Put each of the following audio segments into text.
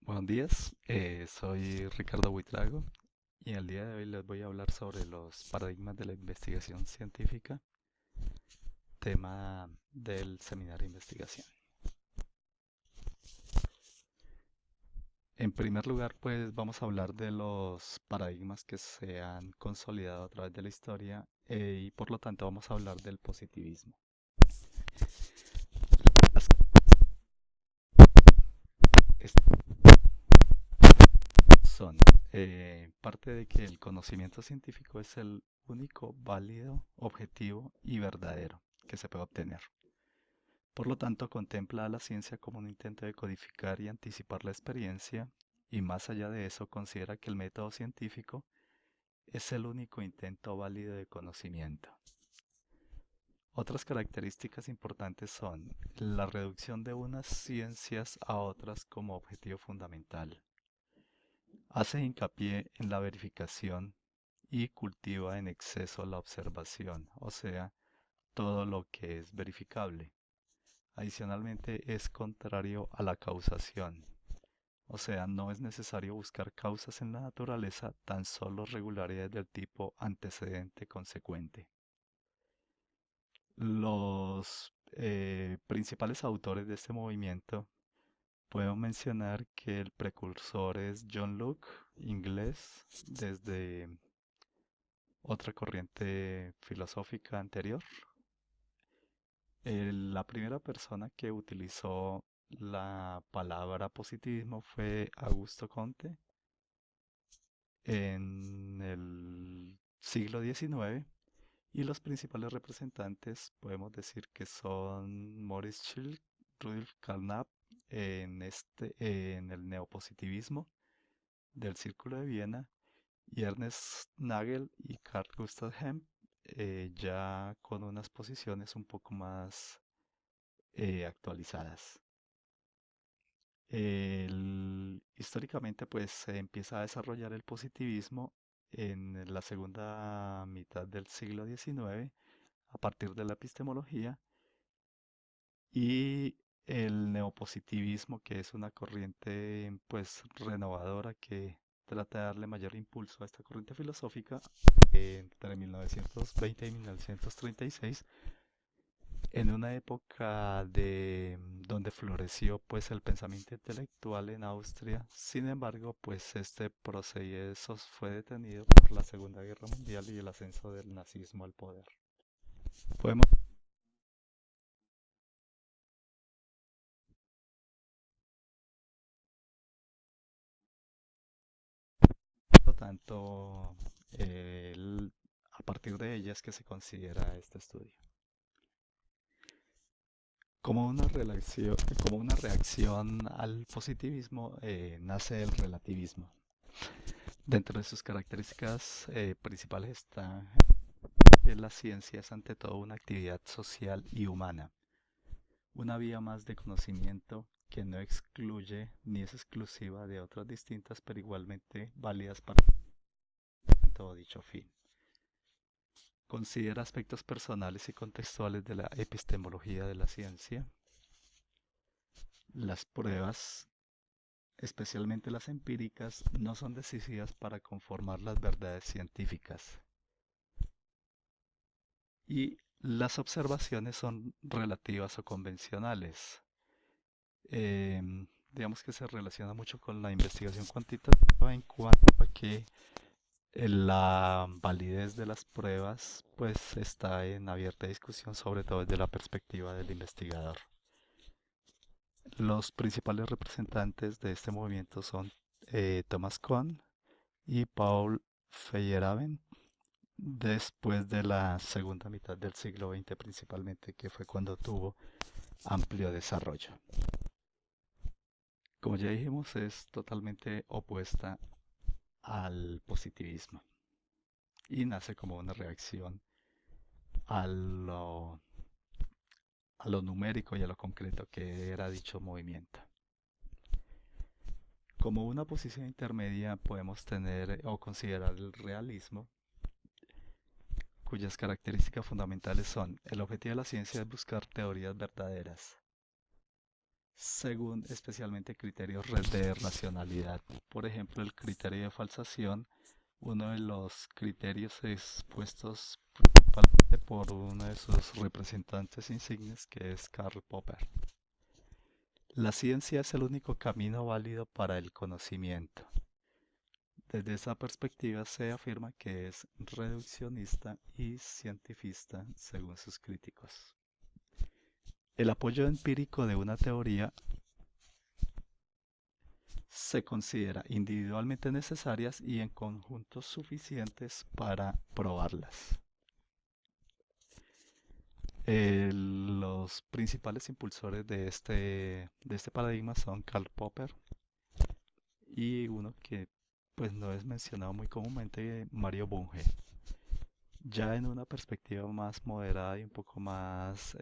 Buenos días, soy Ricardo Buitrago y el día de hoy les voy a hablar sobre los paradigmas de la investigación científica, tema del seminario de investigación. En primer lugar, pues vamos a hablar de los paradigmas que se han consolidado a través de la historia y por lo tanto vamos a hablar del positivismo. Las- son parte de que el conocimiento científico es el único válido, objetivo y verdadero que se puede obtener. Por lo tanto, contempla a la ciencia como un intento de codificar y anticipar la experiencia, y más allá de eso considera que el método científico es el único intento válido de conocimiento. Otras características importantes son la reducción de unas ciencias a otras como objetivo fundamental. Hace hincapié en la verificación y cultiva en exceso la observación, o sea, todo lo que es verificable. Adicionalmente, es contrario a la causación, o sea, no es necesario buscar causas en la naturaleza, tan solo regularidades del tipo antecedente-consecuente. Los principales autores de este movimiento podemos mencionar que el precursor es John Locke, inglés, desde otra corriente filosófica anterior. La primera persona que utilizó la palabra positivismo fue Augusto Comte en el siglo XIX, y los principales representantes podemos decir que son Maurice Schiller, Rudolf Carnap en el neopositivismo del Círculo de Viena, y Ernest Nagel y Carl Gustav Hemp, ya con unas posiciones un poco más actualizadas. Históricamente, pues se empieza a desarrollar el positivismo en la segunda mitad del siglo XIX a partir de la epistemología, y el neopositivismo, que es una corriente pues renovadora que trata de darle mayor impulso a esta corriente filosófica entre 1920 y 1936, en una época donde floreció pues el pensamiento intelectual en Austria. Sin embargo, pues este proceso fue detenido por la Segunda Guerra Mundial y el ascenso del nazismo al poder. Podemos, por lo tanto, a partir de ellas que se considera este estudio. Como una reacción al positivismo, nace el relativismo. Dentro de sus características principales está que la ciencia es ante todo una actividad social y humana, una vía más de conocimiento que no excluye ni es exclusiva de otras distintas pero igualmente válidas para todo dicho fin. Considera aspectos personales y contextuales de la epistemología de la ciencia. Las pruebas, especialmente las empíricas, no son decisivas para conformar las verdades científicas, y las observaciones son relativas o convencionales. Digamos que se relaciona mucho con la investigación cuantitativa en cuanto a que la validez de las pruebas pues está en abierta discusión, sobre todo desde la perspectiva del investigador. Los principales representantes de este movimiento son Thomas Kuhn y Paul Feyerabend, después de la segunda mitad del siglo XX principalmente, que fue cuando tuvo amplio desarrollo. Como ya dijimos, es totalmente opuesta al positivismo y nace como una reacción a lo, a lo numérico y a lo concreto que era dicho movimiento. Como una posición intermedia podemos tener o considerar el realismo, cuyas características fundamentales son: el objetivo de la ciencia es buscar teorías verdaderas. según especialmente criterios de racionalidad. Por ejemplo, el criterio de falsación, uno de los criterios expuestos principalmente por uno de sus representantes insignes, que es Karl Popper. La ciencia es el único camino válido para el conocimiento. Desde esa perspectiva se afirma que es reduccionista y cientifista según sus críticos. El apoyo empírico de una teoría se considera individualmente necesarias y en conjunto suficientes para probarlas. Los principales impulsores de este paradigma son Karl Popper y uno que pues no es mencionado muy comúnmente, Mario Bunge. Ya en una perspectiva más moderada y un poco más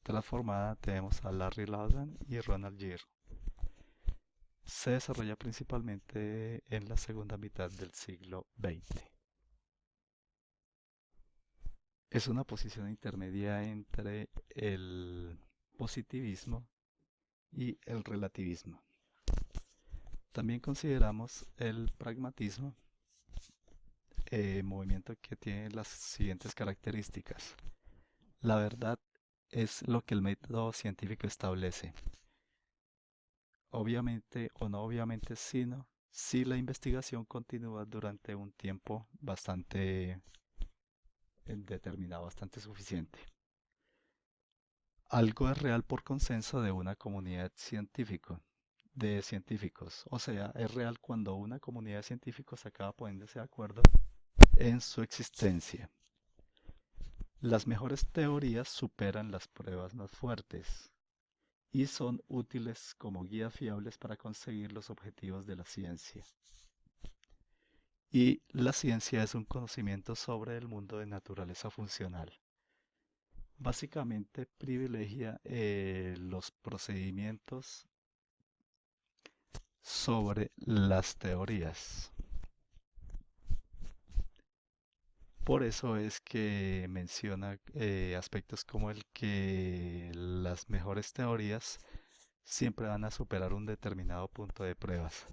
transformada tenemos a Larry Loudon y Ronald Gere. Se desarrolla principalmente en la segunda mitad del siglo XX. Es una posición intermedia entre el positivismo y el relativismo. También consideramos el pragmatismo, movimiento que tiene las siguientes características. La verdad es lo que el método científico establece. Obviamente o no obviamente, sino si la investigación continúa durante un tiempo bastante determinado, bastante suficiente. Algo es real por consenso de una comunidad de científicos. O sea, es real cuando una comunidad de científicos acaba poniéndose de acuerdo en su existencia. Las mejores teorías superan las pruebas más fuertes y son útiles como guías fiables para conseguir los objetivos de la ciencia. Y la ciencia es un conocimiento sobre el mundo de naturaleza funcional. Básicamente privilegia los procedimientos sobre las teorías. Por eso es que menciona aspectos como el que las mejores teorías siempre van a superar un determinado punto de pruebas.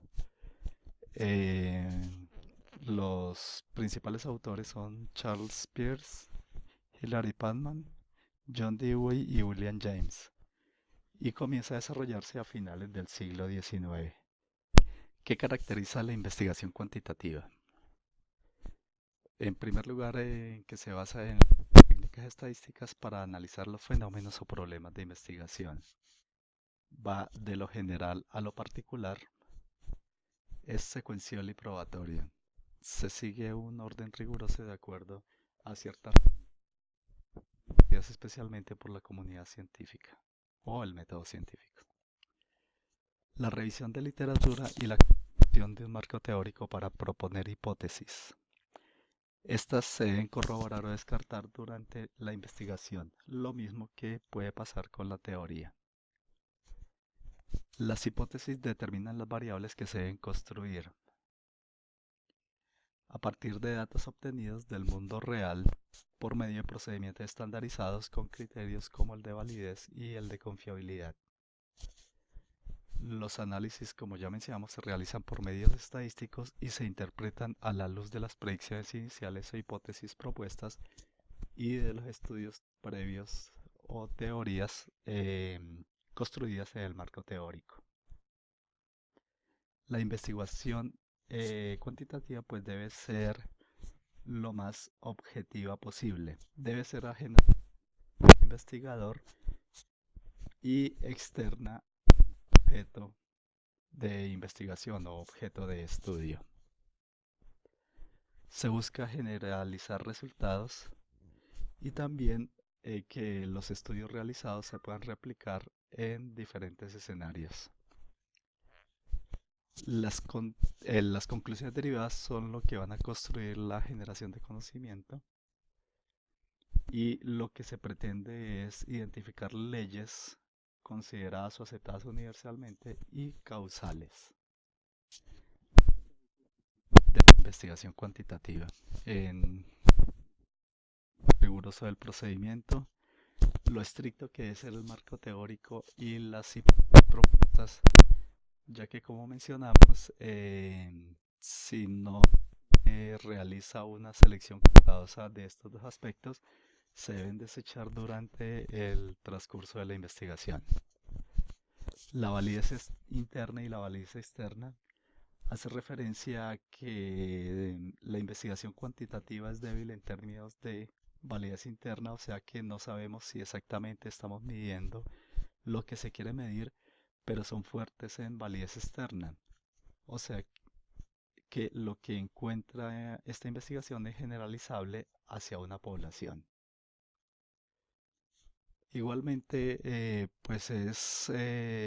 Eh, los principales autores son Charles Peirce, Hilary Putnam, John Dewey y William James, y comienza a desarrollarse a finales del siglo XIX. ¿Qué caracteriza la investigación cuantitativa? En primer lugar, que se basa en técnicas estadísticas para analizar los fenómenos o problemas de investigación. Va de lo general a lo particular. Es secuencial y probatoria. Se sigue un orden riguroso de acuerdo a ciertas reglas, especialmente por la comunidad científica o el método científico. La revisión de literatura y la creación de un marco teórico para proponer hipótesis. Estas se deben corroborar o descartar durante la investigación, lo mismo que puede pasar con la teoría. Las hipótesis determinan las variables que se deben construir. A partir de datos obtenidos del mundo real por medio de procedimientos estandarizados con criterios como el de validez y el de confiabilidad. Los análisis, como ya mencionamos, se realizan por medios estadísticos y se interpretan a la luz de las predicciones iniciales o hipótesis propuestas y de los estudios previos o teorías construidas en el marco teórico. La investigación cuantitativa pues debe ser lo más objetiva posible. Debe ser ajena al investigador y externa al objeto de investigación o objeto de estudio. Se busca generalizar resultados y también que los estudios realizados se puedan replicar en diferentes escenarios. Las conclusiones derivadas son lo que van a construir la generación de conocimiento y lo que se pretende es identificar leyes consideradas o aceptadas universalmente y causales de la investigación cuantitativa en riguroso del procedimiento, lo estricto que es el marco teórico y las hipótesis propuestas, ya que como mencionamos, si no realiza una selección cuidadosa de estos dos aspectos, se deben desechar durante el transcurso de la investigación. La validez interna y la validez externa hace referencia a que la investigación cuantitativa es débil en términos de validez interna, o sea que no sabemos si exactamente estamos midiendo lo que se quiere medir, pero son fuertes en validez externa. O sea que lo que encuentra esta investigación es generalizable hacia una población. Igualmente, pues es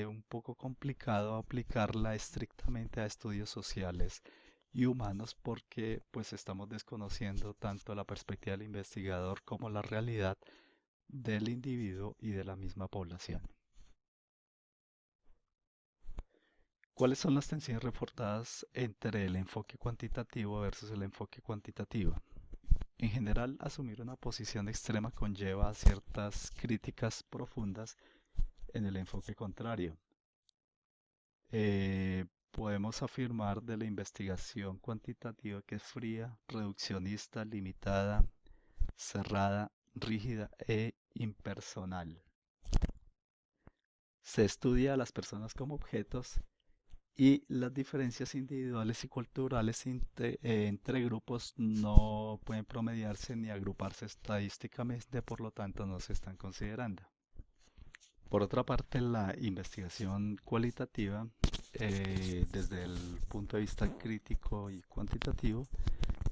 un poco complicado aplicarla estrictamente a estudios sociales y humanos porque pues estamos desconociendo tanto la perspectiva del investigador como la realidad del individuo y de la misma población. ¿Cuáles son las tensiones reportadas entre el enfoque cuantitativo versus el enfoque cuantitativo? En general, asumir una posición extrema conlleva ciertas críticas profundas en el enfoque contrario. Podemos afirmar de la investigación cuantitativa que es fría, reduccionista, limitada, cerrada, rígida e impersonal. Se estudia a las personas como objetos y las diferencias individuales y culturales entre grupos no pueden promediarse ni agruparse estadísticamente, por lo tanto no se están considerando. Por otra parte, la investigación cualitativa, desde el punto de vista crítico y cuantitativo,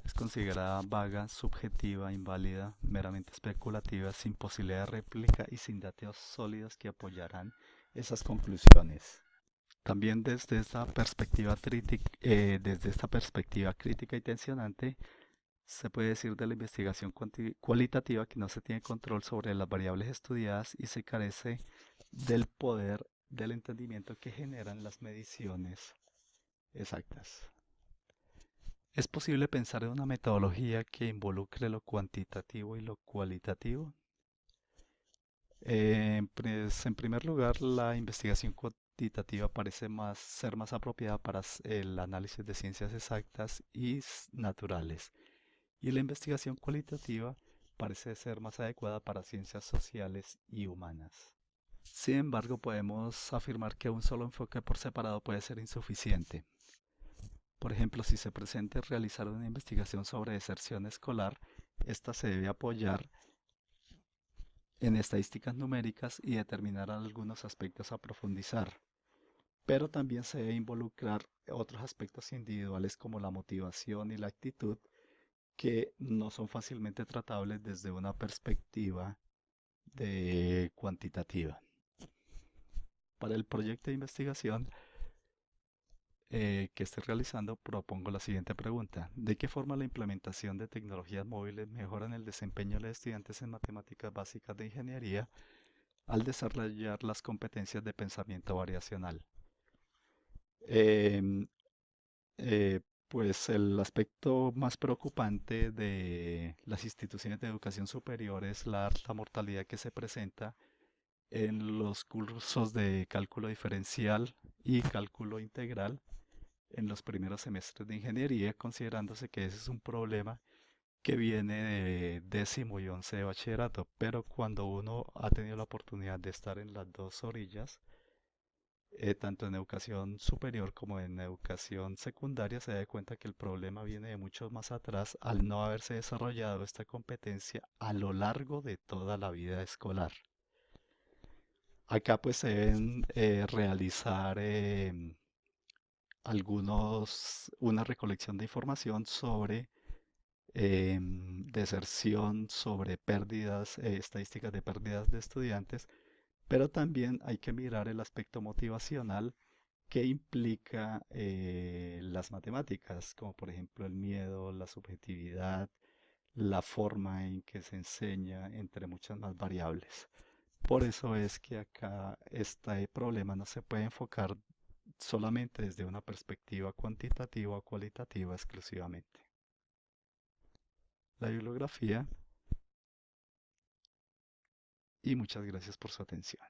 es considerada vaga, subjetiva, inválida, meramente especulativa, sin posibilidad de réplica y sin datos sólidos que apoyaran esas conclusiones. También desde esta perspectiva crítica y tensionante, se puede decir de la investigación cualitativa que no se tiene control sobre las variables estudiadas y se carece del poder del entendimiento que generan las mediciones exactas. ¿Es posible pensar en una metodología que involucre lo cuantitativo y lo cualitativo? Pues, en primer lugar, la investigación cuantitativa parece ser más apropiada para el análisis de ciencias exactas y naturales, y la investigación cualitativa parece ser más adecuada para ciencias sociales y humanas. Sin embargo, podemos afirmar que un solo enfoque por separado puede ser insuficiente. Por ejemplo, si se pretende realizar una investigación sobre deserción escolar, esta se debe apoyar en estadísticas numéricas y determinar algunos aspectos a profundizar, pero también se debe involucrar otros aspectos individuales como la motivación y la actitud que no son fácilmente tratables desde una perspectiva cuantitativa. Para el proyecto de investigación que esté realizando, propongo la siguiente pregunta. ¿De qué forma la implementación de tecnologías móviles mejoran el desempeño de los estudiantes en matemáticas básicas de ingeniería al desarrollar las competencias de pensamiento variacional? Em, eh, pues el aspecto más preocupante de las instituciones de educación superior es la alta mortalidad que se presenta en los cursos de cálculo diferencial y cálculo integral en los primeros semestres de ingeniería, considerándose que ese es un problema que viene de décimo y once de bachillerato, pero cuando uno ha tenido la oportunidad de estar en las dos orillas, tanto en educación superior como en educación secundaria, se da cuenta que el problema viene de mucho más atrás al no haberse desarrollado esta competencia a lo largo de toda la vida escolar. Acá pues se deben realizar una recolección de información sobre deserción, sobre pérdidas, estadísticas de pérdidas de estudiantes, pero también hay que mirar el aspecto motivacional que implica las matemáticas, como por ejemplo el miedo, la subjetividad, la forma en que se enseña, entre muchas más variables. Por eso es que acá este problema no se puede enfocar solamente desde una perspectiva cuantitativa o cualitativa exclusivamente. La bibliografía y muchas gracias por su atención.